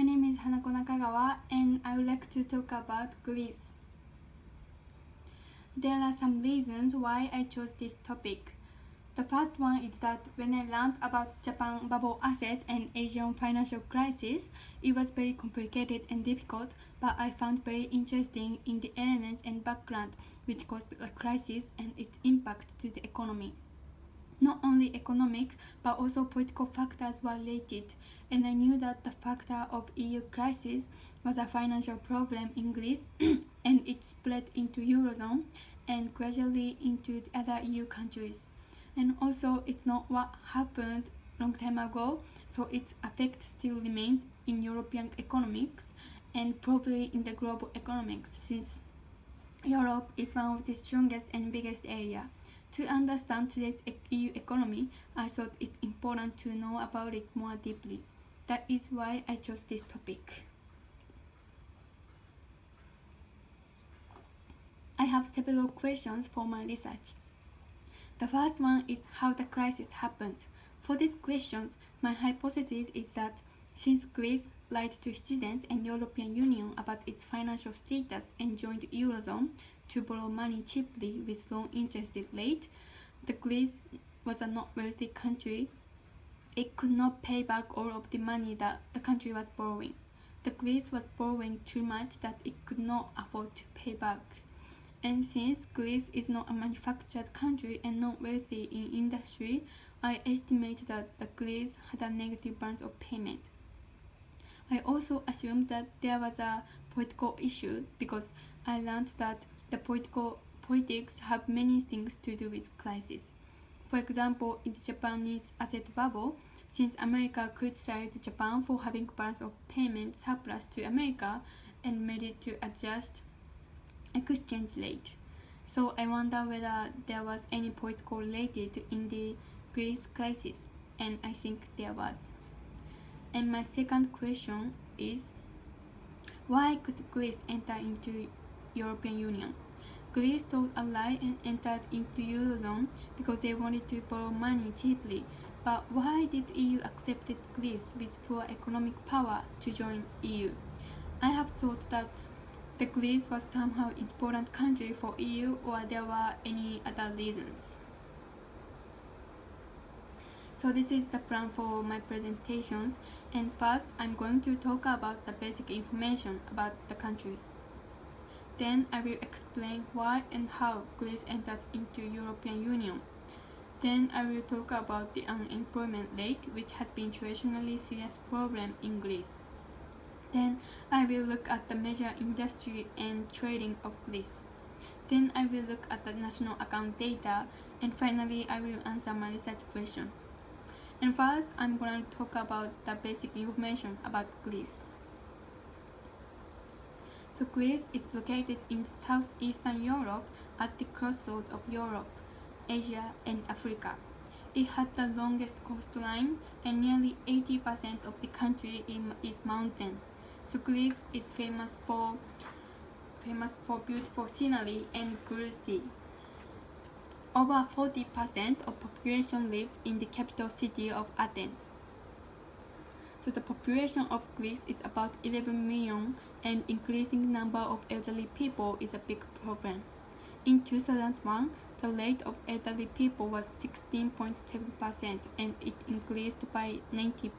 My name is Hanako Nakagawa and I would like to talk about Greece. There are some reasons why I chose this topic. The first one is that when I learned about Japan bubble asset and Asian financial crisis, it was very complicated and difficult, but I found very interesting in the elements and background which caused the crisis and its impact to the economy. Not only economic, but also political factors were related, and I knew that the factor of EU crisis was a financial problem in Greece, and it spread into Eurozone and gradually into the other EU countries. And also, it's not what happened long time ago, so its effect still remains in European economics and probably in the global economics, since Europe is one of the strongest and biggest area. To understand today's EU economy, I thought it's important to know about it more deeply. That is why I chose this topic. I have several questions for my research. The first one is how the crisis happened. For these questions, my hypothesis is that since Greece lied to citizens and European Union about its financial status and joined Eurozone to borrow money cheaply with low interest rate, the Greece was a not wealthy country. It could not pay back all of the money that the country was borrowing. The Greece was borrowing too much that it could not afford to pay back. And since Greece is not a manufactured country and not wealthy in industry, I estimate that the Greece had a negative balance of payment. I also assumed that there was a political issue because I learned that the politics have many things to do with crisis. For example, in the Japanese asset bubble, since America criticized Japan for having balance of payment surplus to America and made it to adjust exchange rate. So I wonder whether there was any political related in the Greece crisis, and I think there was. And my second question is, why could Greece enter into European Union? Greece told a lie and entered into Eurozone because they wanted to borrow money cheaply. But why did EU accept Greece with poor economic power to join EU? I have thought that the Greece was somehow important country for EU, or there were any other reasons. So this is the plan for my presentations, and first I'm going to talk about the basic information about the country. Then I will explain why and how Greece entered into European Union. Then I will talk about the unemployment rate, which has been traditionally serious problem in Greece. Then I will look at the major industry and trading of Greece. Then I will look at the national account data, and finally I will answer my research questions. And first, I'm going to talk about the basic information about Greece. So Greece is located in southeastern Europe at the crossroads of Europe, Asia, and Africa. It had the longest coastline, and nearly 80% of the country is mountain. So Greece is famous for beautiful scenery and good sea. Over 40% of population lives in the capital city of Athens. So the population of Greece is about 11 million, and increasing number of elderly people is a big problem. In 2001, the rate of elderly people was 16.7%, and it increased by 90%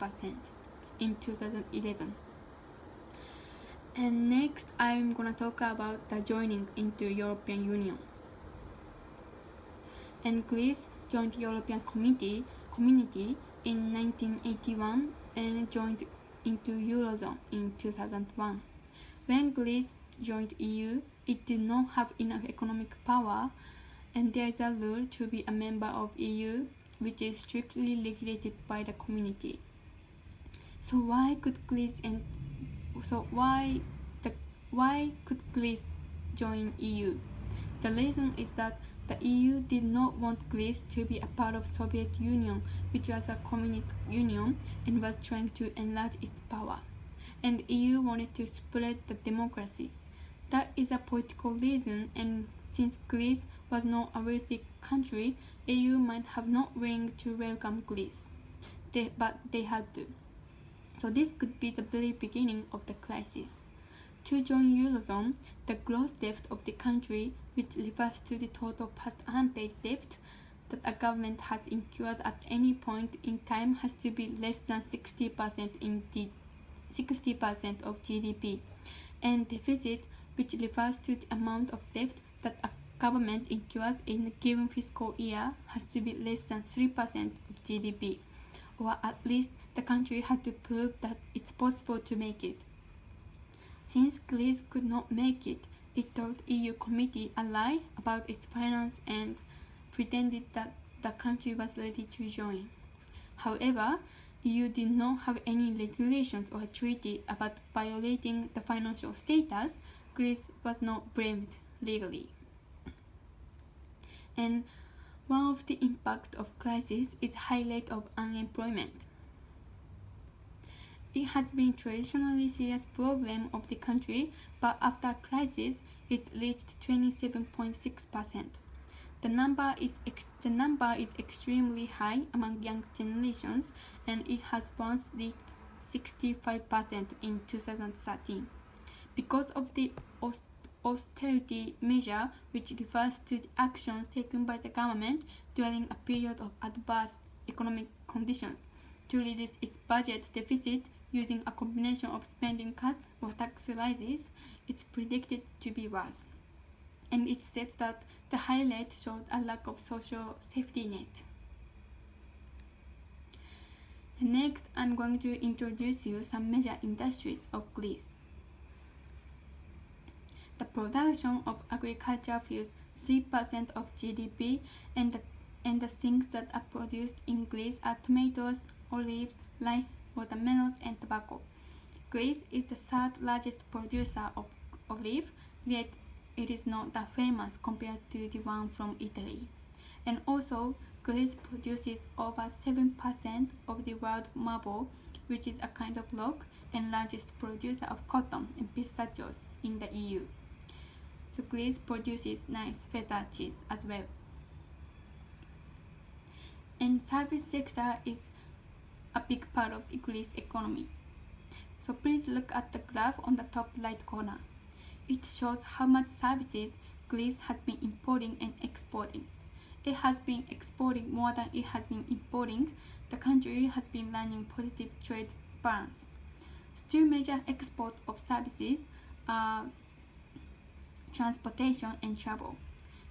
in 2011. And next, I'm gonna talk about the joining into European Union. And Greece joined European community in 1981 and joined into Eurozone in 2001. When Greece joined EU, it did not have enough economic power, and there is a rule to be a member of EU, which is strictly regulated by the community. So why could Greece join EU? The reason is that the EU did not want Greece to be a part of Soviet Union, which was a communist union and was trying to enlarge its power. And EU wanted to spread the democracy. That is a political reason, and since Greece was not a wealthy country, EU might have not willing to welcome Greece. But they had to. So this could be the very beginning of the crisis. To join Eurozone, the gross debt of the country, which refers to the total past unpaid debt that a government has incurred at any point in time, has to be less than 60% of GDP, and deficit, which refers to the amount of debt that a government incurs in a given fiscal year, has to be less than 3% of GDP, or at least the country had to prove that it's possible to make it. Since Greece could not make it, it told EU committee a lie about its finance and pretended that the country was ready to join. However, EU did not have any regulations or treaty about violating the financial status. Greece was not blamed legally. And one of the impacts of crisis is high rate of unemployment. It has been traditionally serious problem of the country, but after crisis, it reached 27.6%. The number is extremely high among young generations, and it has once reached 65% in 2013. Because of the austerity measure, which refers to the actions taken by the government during a period of adverse economic conditions to reduce its budget deficit using a combination of spending cuts or tax rises, it's predicted to be worse. And it said that the high rate showed a lack of social safety net. And next, I'm going to introduce you some major industries of Greece. The production of agriculture fuels 3% of GDP, and the things that are produced in Greece are tomatoes, olives, rice, watermelons, and tobacco. Greece is the third largest producer of olive, yet it is not that famous compared to the one from Italy. And also, Greece produces over 7% of the world marble, which is a kind of rock, and largest producer of cotton and pistachios in the EU. So Greece produces nice feta cheese as well. And service sector is a big part of the Greece economy. So please look at the graph on the top right corner. It shows how much services Greece has been importing and exporting. It has been exporting more than it has been importing. The country has been running positive trade balance. Two major exports of services are transportation and travel.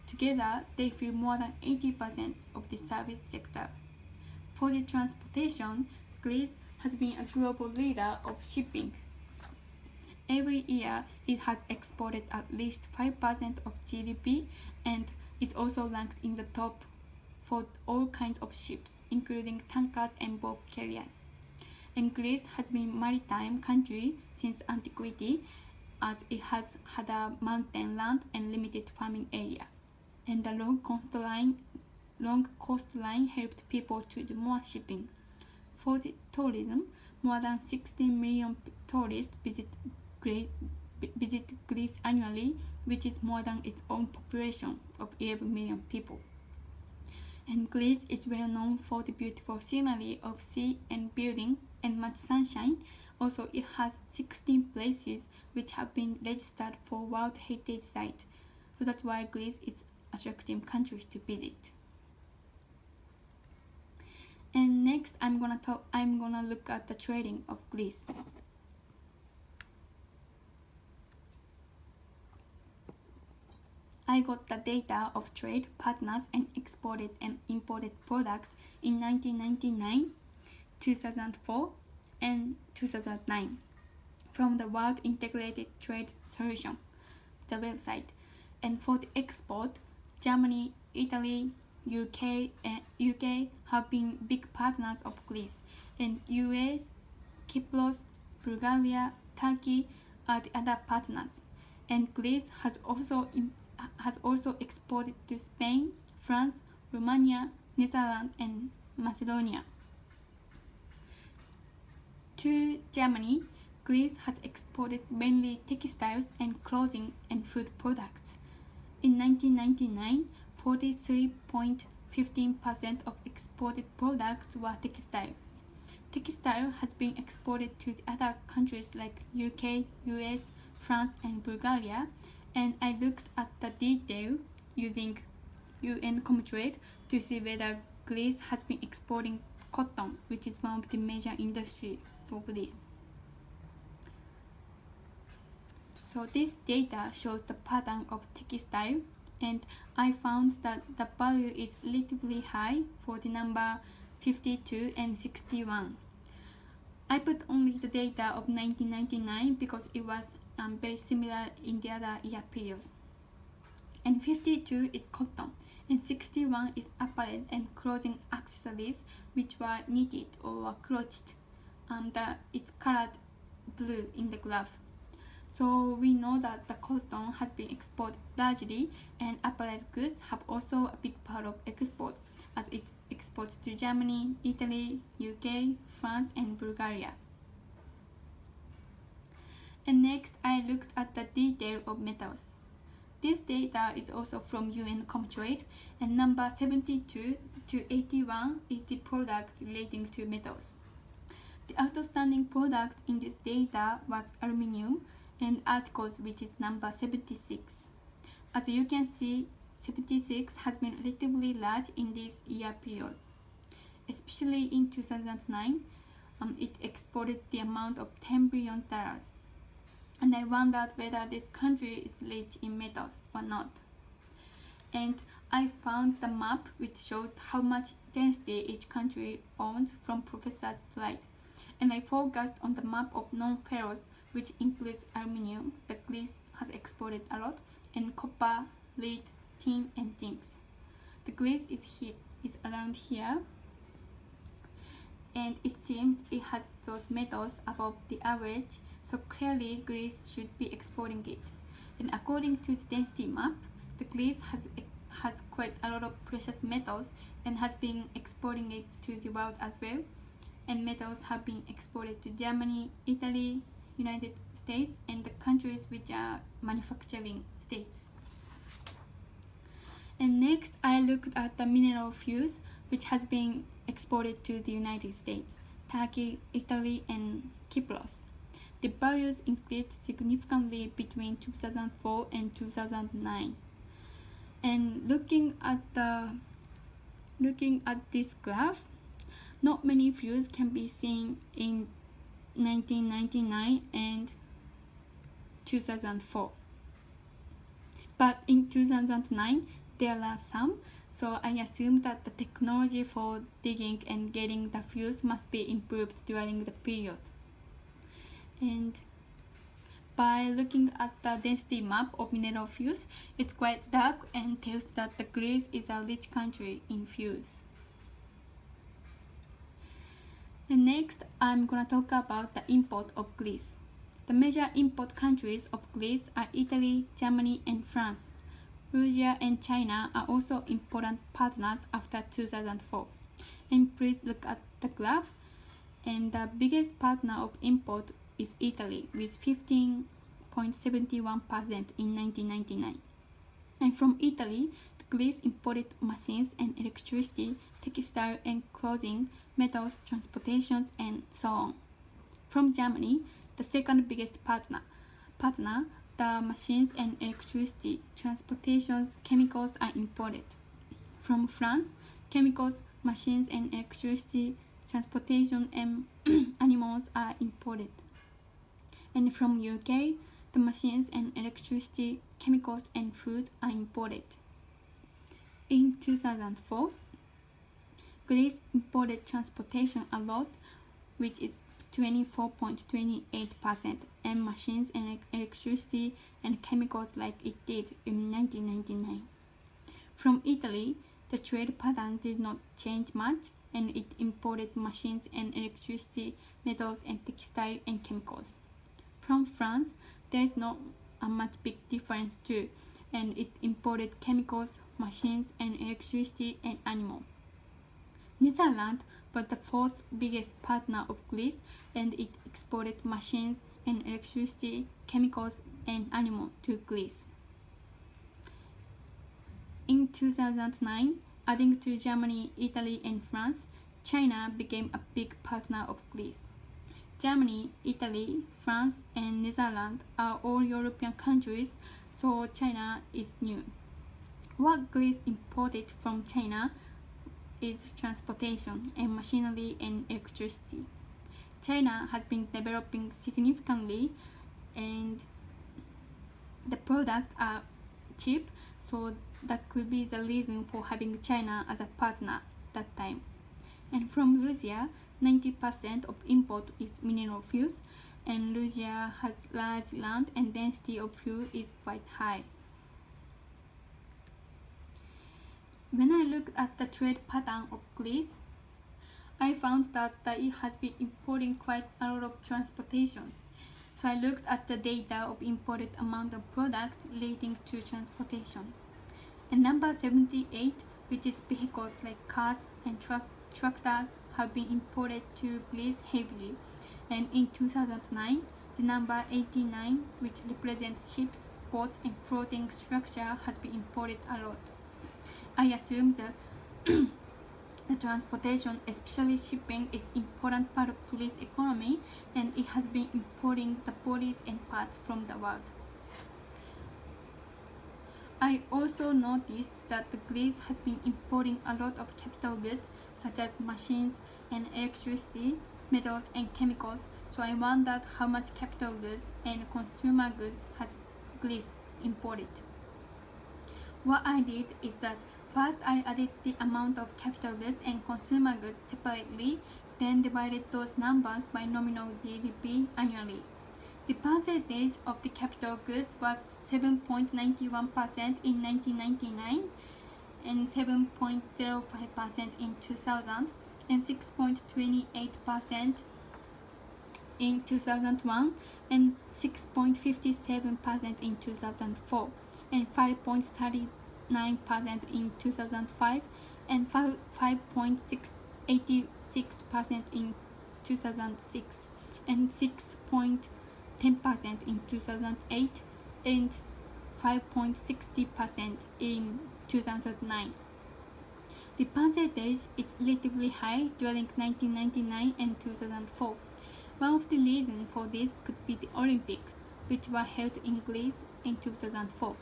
Together, they fill more than 80% of the service sector. For the transportation, Greece has been a global leader of shipping. Every year, it has exported at least 5% of GDP and is also ranked in the top for all kinds of ships, including tankers and bulk carriers. And Greece has been a maritime country since antiquity, as it has had a mountain land and limited farming area. And the long coastline helped people to do more shipping. For the tourism, more than 16 million tourists visit Greece annually, which is more than its own population of 11 million people. And Greece is well known for the beautiful scenery of sea and building and much sunshine. Also, it has 16 places which have been registered for World Heritage Site. So that's why Greece is attractive country to visit. And next, I'm gonna look at the trading of Greece. I got the data of trade partners and exported and imported products in 1999, 2004, and 2009 from the World Integrated Trade Solution, the website. And for the export, Germany, Italy, UK have been big partners of Greece, and US, Cyprus, Bulgaria, Turkey are the other partners. And Greece has also exported to Spain, France, Romania, Netherlands, and Macedonia. To Germany, Greece has exported mainly textiles and clothing and food products. In 1999, 43.15% of exported products were textiles. textile has been exported to other countries like UK, US, France, and Bulgaria, and I looked at the detail using UN Comtrade to see whether Greece has been exporting cotton, which is one of the major industries for Greece. So this data shows the pattern of textile, and I found that the value is relatively high for the number 52 and 61. I put only the data of 1999 because it was very similar in the other year periods. And 52 is cotton, and 61 is apparel and clothing accessories which were knitted or were crochet. It's colored blue in the graph. So we know that the cotton has been exported largely, and apparel goods have also a big part of export, as it exports to Germany, Italy, UK, France, and Bulgaria. And next, I looked at the detail of metals. This data is also from UN Comtrade, and number 72 to 81 is the product relating to metals. The outstanding product in this data was aluminium and articles, which is number 76. As you can see, 76 has been relatively large in this year period. Especially in 2009, it exported the amount of $10 billion. And I wondered whether this country is rich in metals or not. And I found the map which showed how much density each country owns from Professor's slide. And I focused on the map of non-ferrous, which includes aluminium that Greece has exported a lot, and copper, lead, tin, and zincs. The Greece is around here, and it seems it has those metals above the average, so clearly Greece should be exporting it. And according to the density map, the Greece has quite a lot of precious metals and has been exporting it to the world as well. And metals have been exported to Germany, Italy, United States, and the countries which are manufacturing states. And next, I looked at the mineral fuels which has been exported to the United States, Turkey, Italy, and Cyprus. The values increased significantly between 2004 and 2009. And looking at this graph, not many fuels can be seen in 1999 and 2004. But in 2009, there are some, so I assume that the technology for digging and getting the fuels must be improved during the period. And by looking at the density map of mineral fuels, it's quite dark and tells that the Greece is a rich country in fuels. And next, I'm gonna talk about the import of Greece. The major import countries of Greece are Italy, Germany, and France. Russia and China are also important partners after 2004. And please look at the graph. And the biggest partner of import is Italy with 15.71% in 1999. And from Italy, Greece imported machines and electricity, textile and clothing, metals, transportation, and so on. From Germany, the second biggest partner, the machines and electricity, transportation, chemicals are imported. From France, chemicals, machines and electricity, transportation, and animals are imported. And from UK, the machines and electricity, chemicals, and food are imported. In 2004, Greece imported transportation a lot, which is 24.28%, and machines and electricity and chemicals like it did in 1999. From Italy, the trade pattern did not change much, and it imported machines and electricity, metals and textile and chemicals. From France, there is not a much big difference too, and it imported chemicals, machines and electricity and animals. Netherlands was the fourth biggest partner of Greece, and it exported machines and electricity, chemicals and animals to Greece. In 2009, adding to Germany, Italy and France, China became a big partner of Greece. Germany, Italy, France, and Netherlands are all European countries, so China is new. What Greece imported from China is transportation and machinery and electricity. China has been developing significantly and the products are cheap, so that could be the reason for having China as a partner that time. And from Russia, 90% of import is mineral fuels, and Russia has large land and density of fuel is quite high. When I looked at the trade pattern of Greece, I found that it has been importing quite a lot of transportations. So I looked at the data of imported amount of products relating to transportation. And number 78, which is vehicles like cars and tractors, have been imported to Greece heavily. And in 2009, the number 89, which represents ships, boats, and floating structure, has been imported a lot. I assume that the transportation, especially shipping, is an important part of Greece's economy, and it has been importing the bodies and parts from the world. I also noticed that Greece has been importing a lot of capital goods such as machines and electricity, metals and chemicals, so I wondered how much capital goods and consumer goods has Greece imported. What I did is that first I added the amount of capital goods and consumer goods separately, then divided those numbers by nominal GDP annually. The percentage of the capital goods was 7.91% in 1999 and 7.05% in 2000 and 6.28% in 2001 and 6.57% in 2004 and 5.39% in 2005 and 5.86% in 2006 and 6.10% in 2008 and 5.60% in 2009. The percentage is relatively high during 1999 and 2004. One of the reasons for this could be the Olympics, which were held in Greece in 2004.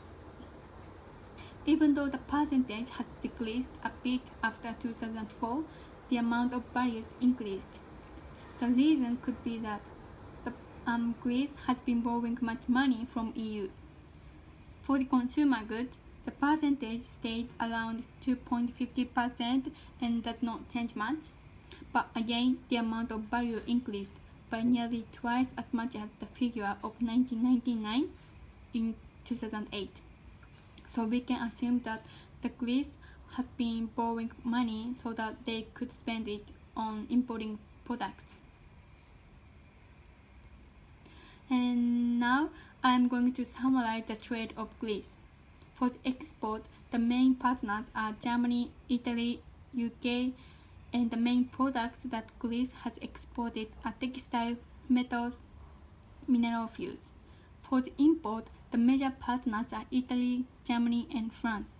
Even though the percentage has decreased a bit after 2004, the amount of values increased. The reason could be that Greece has been borrowing much money from EU. For the consumer goods, the percentage stayed around 2.50% and does not change much. But again, the amount of value increased by nearly twice as much as the figure of 1999 in 2008. So we can assume that the Greece has been borrowing money so that they could spend it on importing products. And now I'm going to summarize the trade of Greece. For the export, the main partners are Germany, Italy, UK, and the main products that Greece has exported are textile, metals, mineral fuels. For the import, the major partners are Italy, Germany, and France.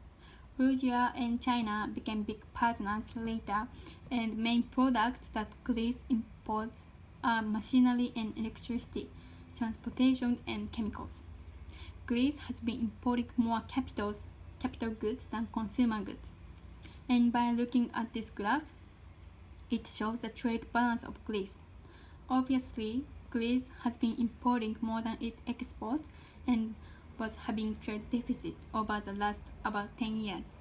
Russia and China became big partners later, and main products that Greece imports are machinery and electricity, transportation, and chemicals. Greece has been importing more capital goods than consumer goods. And by looking at this graph, it shows the trade balance of Greece. Obviously, Greece has been importing more than it exports and was having trade deficit over the last about 10 years.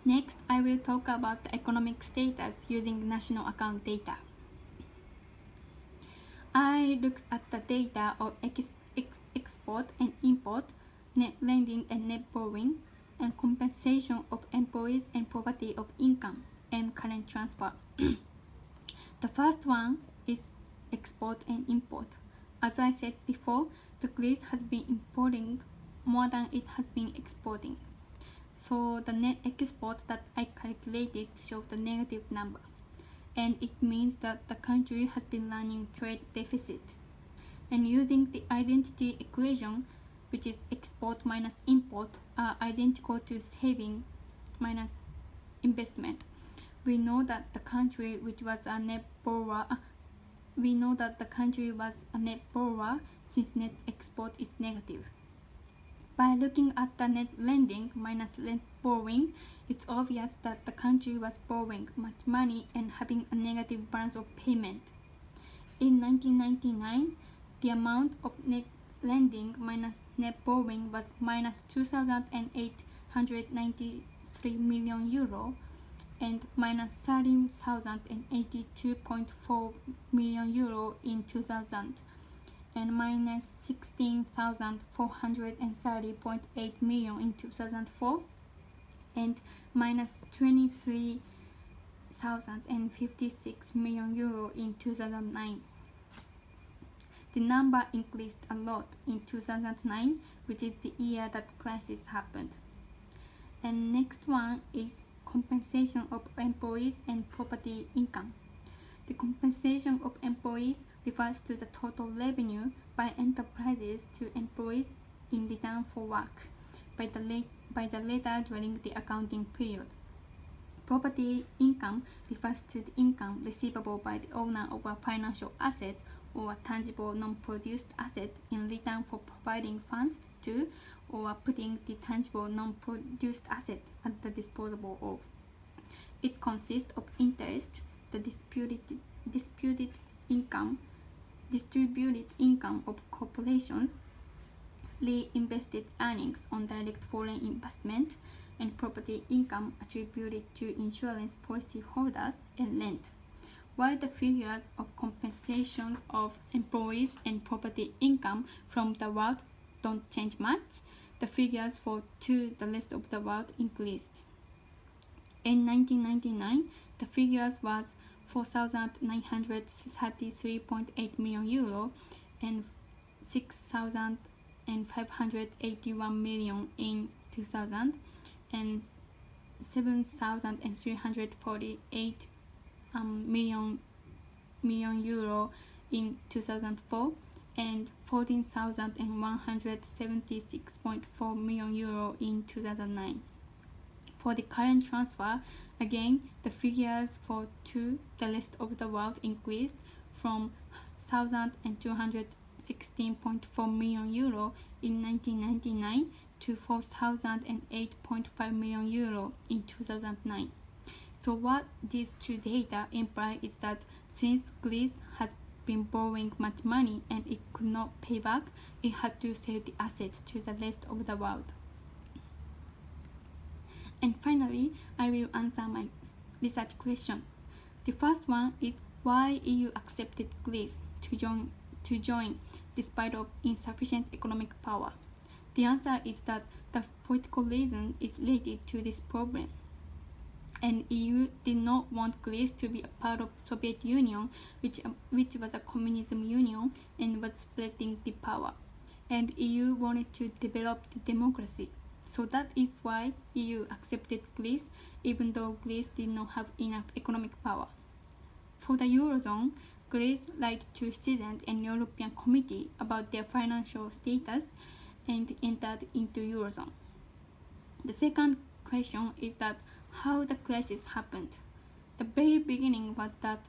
Next, I will talk about the economic status using national account data. I looked at the data of export and import, net lending and net borrowing, and compensation of employees and poverty of income, and current transfer. The first one is export and import. As I said before, the Greece has been importing more than it has been exporting. So the net export that I calculated shows the negative number. And it means that the country has been running trade deficit. And using the identity equation, which is export minus import, are identical to saving minus investment. We know that the country was a net borrower since net export is negative. By looking at the net lending minus net borrowing, it's obvious that the country was borrowing much money and having a negative balance of payment. In 1999, the amount of net lending minus net borrowing was minus 2,893 million euro and minus 13,082.4 million euro in 2000 and minus 16,430.8 million in 2004 and minus 23,056 million euro in 2009. The number increased a lot in 2009, which is the year that crisis happened. And next one is compensation of employees and property income. The compensation of employees refers to the total revenue by enterprises to employees in return for work by the latter during the accounting period. Property income refers to the income receivable by the owner of a financial asset or a tangible non-produced asset in return for providing funds to or putting the tangible non-produced asset at the disposal of. It consists of interest, the distributed income of corporations, reinvested earnings on direct foreign investment, and property income attributed to insurance policy holders and rent. While the figures of compensations of employees and property income from the world don't change much, the figures for the rest of the world increased. In 1999, the figures was 4,933.8 million euro and 6,581 million in 2000 and 7,348 million euro in 2004 and 14,176.4 million euro in 2009. For the current transfer, again, the figures for the rest of the world increased from 1,216.4 million euro in 1999 to 4,008.5 million euro in 2009. So what these two data imply is that since Greece has been borrowing much money and it could not pay back, it had to sell the assets to the rest of the world. And finally, I will answer my research question. The first one is why EU accepted Greece to join despite of insufficient economic power. The answer is that the political reason is related to this problem. And EU did not want Greece to be a part of Soviet Union, which was a communism union and was splitting the power. And EU wanted to develop the democracy. So that is why EU accepted Greece, even though Greece did not have enough economic power. For the Eurozone, Greece lied to citizens and European Committee about their financial status and entered into Eurozone. The second question is that how the crisis happened. The very beginning was that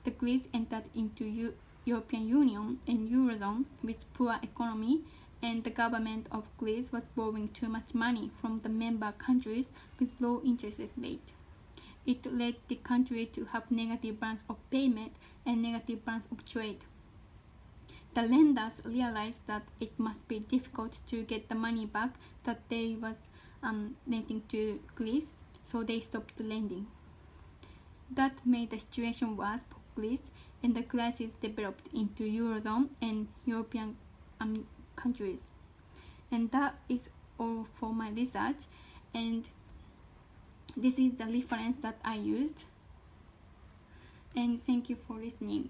the Greece entered into European Union and Eurozone with poor economy, and the government of Greece was borrowing too much money from the member countries with low interest rate. It led the country to have negative balance of payment and negative balance of trade. The lenders realized that it must be difficult to get the money back that they were lending to Greece, so they stopped lending. That made the situation worse for Greece, and the crisis developed into Eurozone and European countries. And that is all for my research, and this is the reference that I used. And thank you for listening.